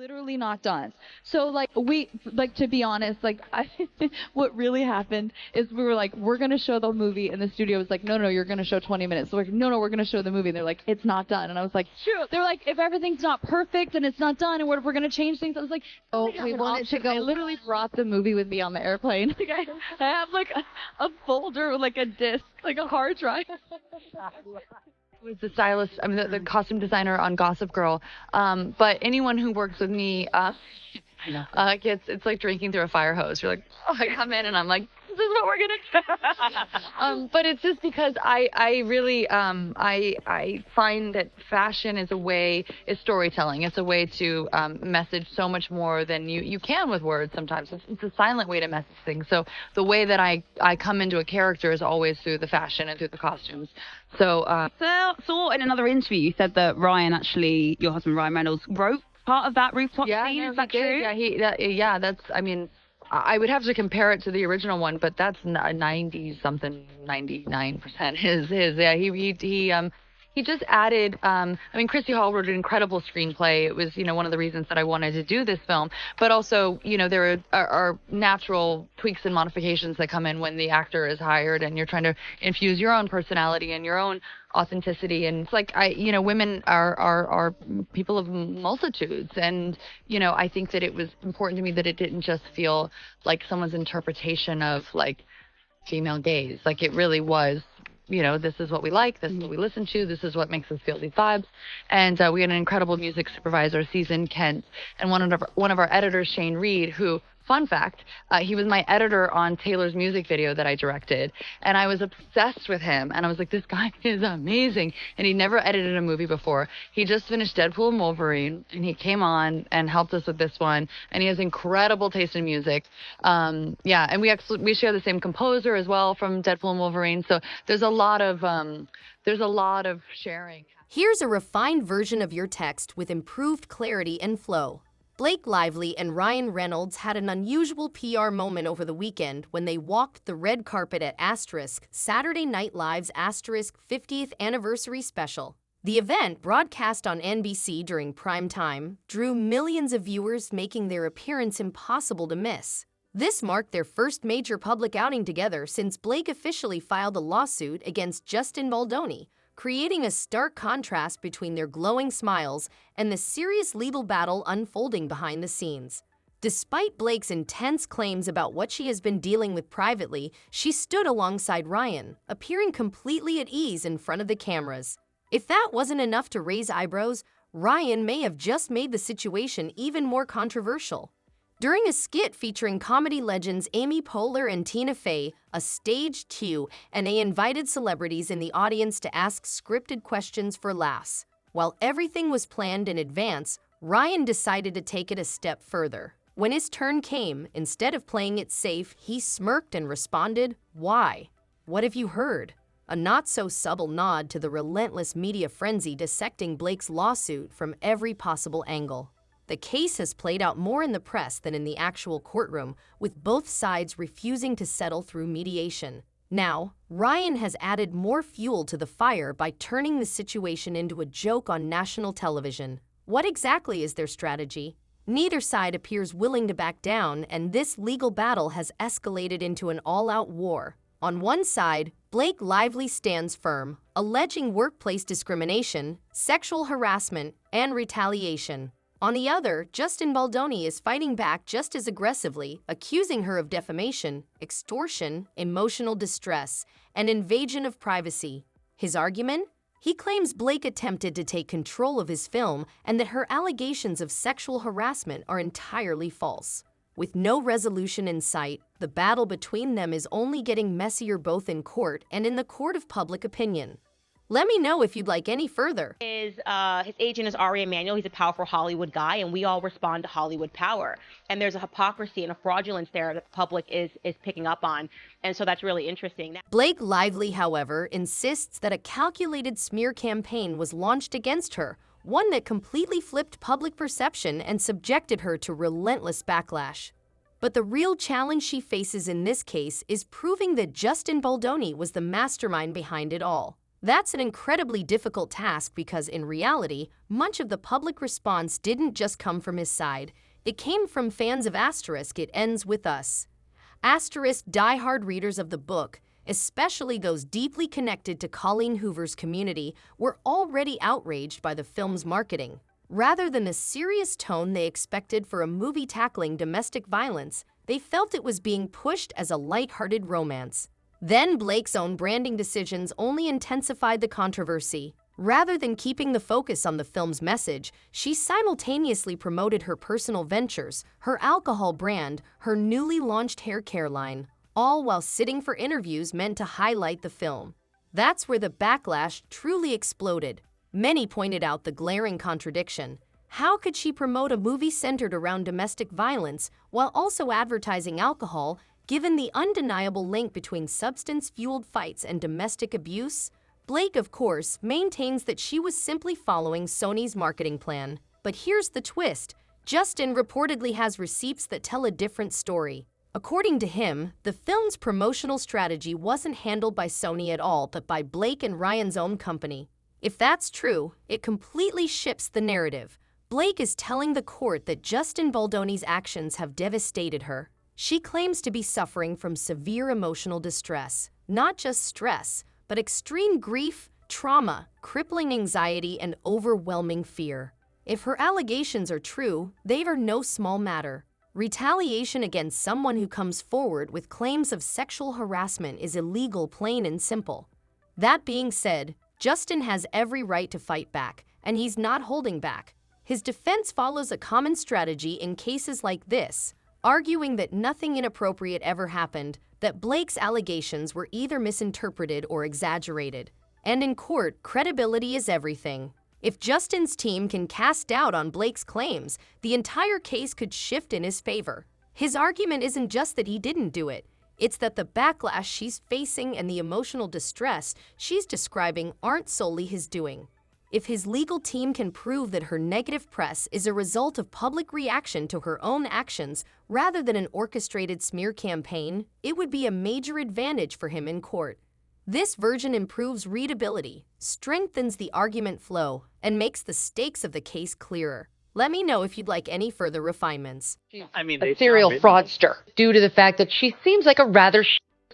literally not done. So like to be honest, like what really happened is we were like, we're gonna show the movie, and the studio was like, no, you're gonna show 20 minutes. So we're like, no, we're gonna show the movie. And they're like, it's not done. And I was like, sure. They're like, if everything's not perfect and it's not done, and we're gonna change things. I was like, oh, we wanted to go. I literally brought the movie with me on the airplane. Like I have like a folder with like a disc, like a hard drive. Was the stylist, I mean, the costume designer on Gossip Girl. But anyone who works with me, it's like drinking through a fire hose. You're like, oh, I come in and I'm like, this is what we're gonna do. But it's just because I really I find that fashion is storytelling. It's a way to message so much more than you can with words sometimes. It's a silent way to message things. So the way that I come into a character is always through the fashion and through the costumes. So saw in another interview you said that Ryan, actually, your husband Ryan Reynolds, wrote part of that rooftop scene. Is that true? Yeah, that's, I mean, I would have to compare it to the original one, but that's 99% his. Yeah, he just added, I mean, Christy Hall wrote an incredible screenplay. It was, one of the reasons that I wanted to do this film. But also, there are natural tweaks and modifications that come in when the actor is hired and you're trying to infuse your own personality and your own authenticity. And it's like, women are people of multitudes. And, I think that it was important to me that it didn't just feel like someone's interpretation of like female gaze. Like it really was, this is what we like, this is what we listen to, this is what makes us feel these vibes. And we had an incredible music supervisor, Season Kent, and one of our editors, Shane Reed, who, fun fact, he was my editor on Taylor's music video that I directed. And I was obsessed with him. And I was like, this guy is amazing. And he never edited a movie before. He just finished Deadpool and Wolverine. And he came on and helped us with this one. And he has incredible taste in music. And we share the same composer as well from Deadpool and Wolverine. So there's a lot of sharing. Here's a refined version of your text with improved clarity and flow. Blake Lively and Ryan Reynolds had an unusual PR moment over the weekend when they walked the red carpet at Saturday Night Live's 50th anniversary special. The event, broadcast on NBC during prime time, drew millions of viewers, making their appearance impossible to miss. This marked their first major public outing together since Blake officially filed a lawsuit against Justin Baldoni, creating a stark contrast between their glowing smiles and the serious legal battle unfolding behind the scenes. Despite Blake's intense claims about what she has been dealing with privately, she stood alongside Ryan, appearing completely at ease in front of the cameras. If that wasn't enough to raise eyebrows, Ryan may have just made the situation even more controversial. During a skit featuring comedy legends Amy Poehler and Tina Fey, a staged Q&A invited celebrities in the audience to ask scripted questions for laughs. While everything was planned in advance, Ryan decided to take it a step further. When his turn came, instead of playing it safe, he smirked and responded, "Why? What have you heard?" A not-so-subtle nod to the relentless media frenzy dissecting Blake's lawsuit from every possible angle. The case has played out more in the press than in the actual courtroom, with both sides refusing to settle through mediation. Now, Ryan has added more fuel to the fire by turning the situation into a joke on national television. What exactly is their strategy? Neither side appears willing to back down, and this legal battle has escalated into an all-out war. On one side, Blake Lively stands firm, alleging workplace discrimination, sexual harassment, and retaliation. On the other, Justin Baldoni is fighting back just as aggressively, accusing her of defamation, extortion, emotional distress, and invasion of privacy. His argument? He claims Blake attempted to take control of his film and that her allegations of sexual harassment are entirely false. With no resolution in sight, the battle between them is only getting messier both in court and in the court of public opinion. Let me know if you'd like any further. His agent is Ari Emanuel. He's a powerful Hollywood guy, and we all respond to Hollywood power. And there's a hypocrisy and a fraudulence there that the public is picking up on. And so that's really interesting. Blake Lively, however, insists that a calculated smear campaign was launched against her, one that completely flipped public perception and subjected her to relentless backlash. But the real challenge she faces in this case is proving that Justin Baldoni was the mastermind behind it all. That's an incredibly difficult task because, in reality, much of the public response didn't just come from his side. It came from fans of Asterisk It Ends With Us. Asterisk diehard readers of the book, especially those deeply connected to Colleen Hoover's community, were already outraged by the film's marketing. Rather than the serious tone they expected for a movie tackling domestic violence, they felt it was being pushed as a lighthearted romance. Then Blake's own branding decisions only intensified the controversy. Rather than keeping the focus on the film's message, she simultaneously promoted her personal ventures, her alcohol brand, her newly launched hair care line, all while sitting for interviews meant to highlight the film. That's where the backlash truly exploded. Many pointed out the glaring contradiction. How could she promote a movie centered around domestic violence while also advertising alcohol, given the undeniable link between substance-fueled fights and domestic abuse? Blake, of course, maintains that she was simply following Sony's marketing plan. But here's the twist. Justin reportedly has receipts that tell a different story. According to him, the film's promotional strategy wasn't handled by Sony at all, but by Blake and Ryan's own company. If that's true, it completely shifts the narrative. Blake is telling the court that Justin Baldoni's actions have devastated her. She claims to be suffering from severe emotional distress, not just stress, but extreme grief, trauma, crippling anxiety, and overwhelming fear. If her allegations are true, they are no small matter. Retaliation against someone who comes forward with claims of sexual harassment is illegal, plain and simple. That being said, Justin has every right to fight back, and he's not holding back. His defense follows a common strategy in cases like this, arguing that nothing inappropriate ever happened, that Blake's allegations were either misinterpreted or exaggerated. And in court, credibility is everything. If Justin's team can cast doubt on Blake's claims, the entire case could shift in his favor. His argument isn't just that he didn't do it, it's that the backlash she's facing and the emotional distress she's describing aren't solely his doing. If his legal team can prove that her negative press is a result of public reaction to her own actions rather than an orchestrated smear campaign, it would be a major advantage for him in court. This version improves readability, strengthens the argument flow, and makes the stakes of the case clearer. Let me know if you'd like any further refinements. A serial fraudster due to the fact that she seems like a rather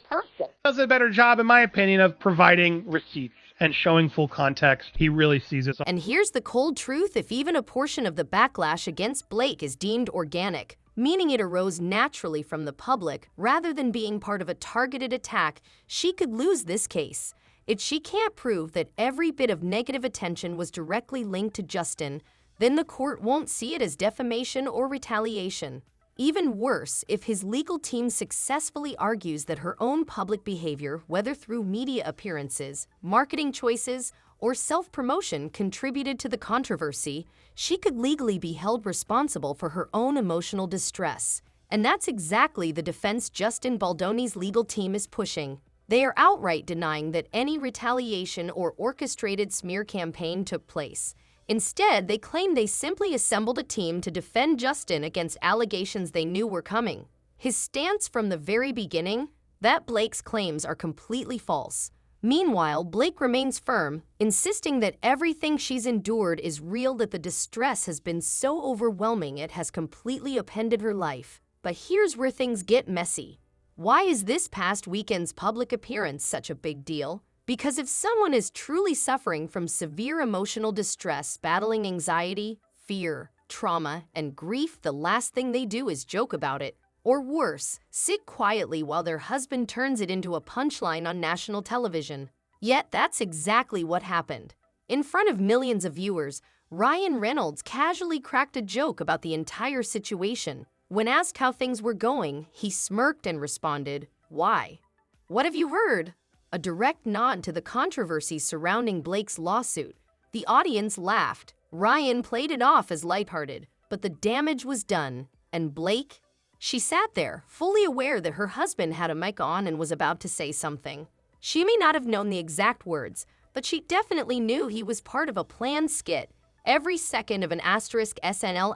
person. Does a better job, in my opinion, of providing receipts and showing full context. He really sees it. And here's the cold truth: if even a portion of the backlash against Blake is deemed organic, meaning it arose naturally from the public rather than being part of a targeted attack, she could lose this case. If she can't prove that every bit of negative attention was directly linked to Justin, then the court won't see it as defamation or retaliation. Even worse, if his legal team successfully argues that her own public behavior, whether through media appearances, marketing choices, or self-promotion, contributed to the controversy, she could legally be held responsible for her own emotional distress. And that's exactly the defense Justin Baldoni's legal team is pushing. They are outright denying that any retaliation or orchestrated smear campaign took place. Instead, they claim they simply assembled a team to defend Justin against allegations they knew were coming. His stance from the very beginning, that Blake's claims are completely false. Meanwhile, Blake remains firm, insisting that everything she's endured is real, that the distress has been so overwhelming it has completely upended her life. But here's where things get messy. Why is this past weekend's public appearance such a big deal? Because if someone is truly suffering from severe emotional distress, battling anxiety, fear, trauma, and grief, the last thing they do is joke about it. Or worse, sit quietly while their husband turns it into a punchline on national television. Yet that's exactly what happened. In front of millions of viewers, Ryan Reynolds casually cracked a joke about the entire situation. When asked how things were going, he smirked and responded, "Why? What have you heard?" A direct nod to the controversy surrounding Blake's lawsuit. The audience laughed. Ryan played it off as lighthearted, but the damage was done. And Blake? She sat there, fully aware that her husband had a mic on and was about to say something. She may not have known the exact words, but she definitely knew he was part of a planned skit. Every second of an SNL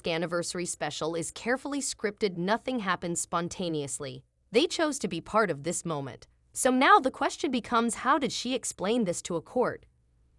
anniversary special is carefully scripted. Nothing happens spontaneously. They chose to be part of this moment. So now the question becomes, how did she explain this to a court?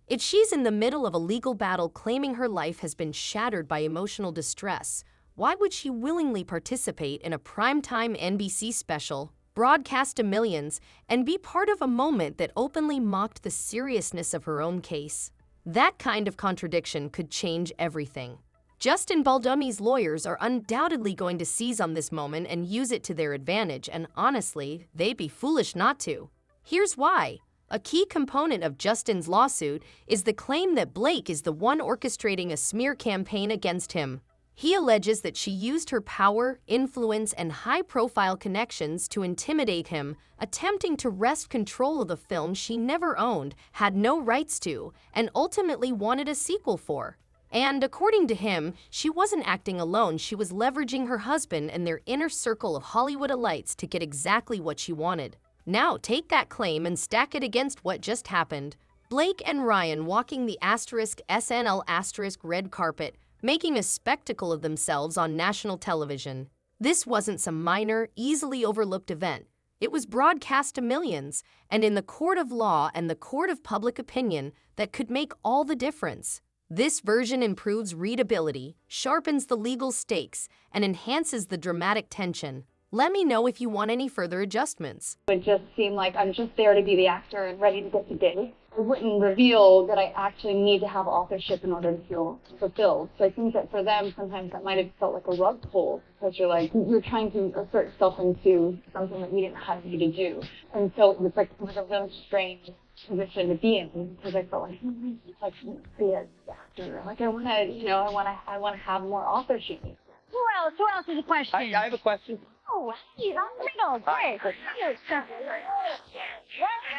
If she's in the middle of a legal battle claiming her life has been shattered by emotional distress, why would she willingly participate in a primetime NBC special, broadcast to millions, and be part of a moment that openly mocked the seriousness of her own case? That kind of contradiction could change everything. Justin Baldoni's lawyers are undoubtedly going to seize on this moment and use it to their advantage, and honestly, they'd be foolish not to. Here's why. A key component of Justin's lawsuit is the claim that Blake is the one orchestrating a smear campaign against him. He alleges that she used her power, influence, and high-profile connections to intimidate him, attempting to wrest control of the film she never owned, had no rights to, and ultimately wanted a sequel for. And according to him, she wasn't acting alone. She was leveraging her husband and their inner circle of Hollywood elites to get exactly what she wanted. Now take that claim and stack it against what just happened. Blake and Ryan walking the SNL red carpet, making a spectacle of themselves on national television. This wasn't some minor, easily overlooked event. It was broadcast to millions, and in the court of law and the court of public opinion, that could make all the difference. This version improves readability, sharpens the legal stakes, and enhances the dramatic tension. Let me know if you want any further adjustments. It just seemed like I'm just there to be the actor and ready to get the day. I wouldn't reveal that I actually need to have authorship in order to feel fulfilled. So I think that for them, sometimes that might have felt like a rug pull, because you're trying to assert yourself into something that we didn't hire you to do. And so it was a really strange position to be in, because I felt like be an actor. Like I want to have more authorship. Who else has a question? I have a question. Oh, hey, Reynolds, great. Reynolds,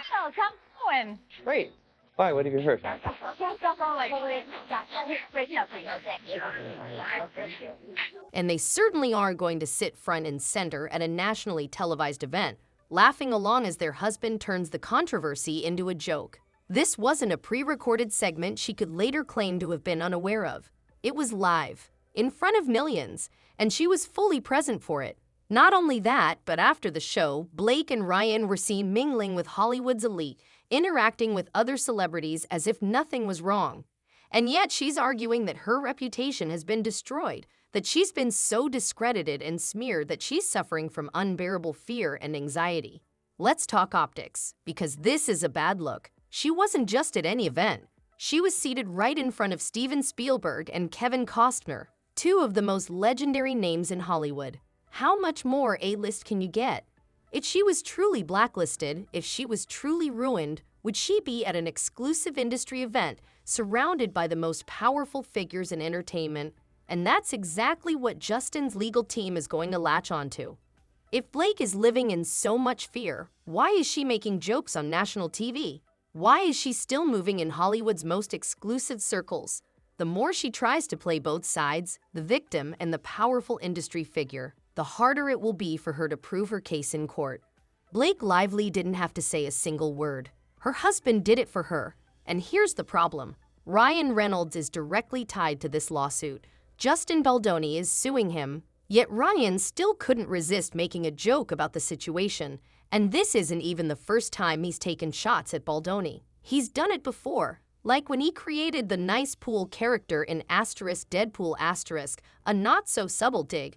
how's it going? Great. Why? What have you heard? And they certainly aren't going to sit front and center at a nationally televised event, laughing along as their husband turns the controversy into a joke. This wasn't a pre-recorded segment she could later claim to have been unaware of. It was live, in front of millions, and she was fully present for it. Not only that, but after the show, Blake and Ryan were seen mingling with Hollywood's elite, interacting with other celebrities as if nothing was wrong. And yet she's arguing that her reputation has been destroyed, that she's been so discredited and smeared that she's suffering from unbearable fear and anxiety. Let's talk optics, because this is a bad look. She wasn't just at any event. She was seated right in front of Steven Spielberg and Kevin Costner, two of the most legendary names in Hollywood. How much more A-list can you get? If she was truly blacklisted, if she was truly ruined, would she be at an exclusive industry event surrounded by the most powerful figures in entertainment? And that's exactly what Justin's legal team is going to latch onto. If Blake is living in so much fear, why is she making jokes on national TV? Why is she still moving in Hollywood's most exclusive circles? The more she tries to play both sides, the victim and the powerful industry figure, the harder it will be for her to prove her case in court. Blake Lively didn't have to say a single word. Her husband did it for her. And here's the problem. Ryan Reynolds is directly tied to this lawsuit. Justin Baldoni is suing him, yet Ryan still couldn't resist making a joke about the situation. And this isn't even the first time he's taken shots at Baldoni. He's done it before, like when he created the nice pool character in *Deadpool*, a not-so-subtle dig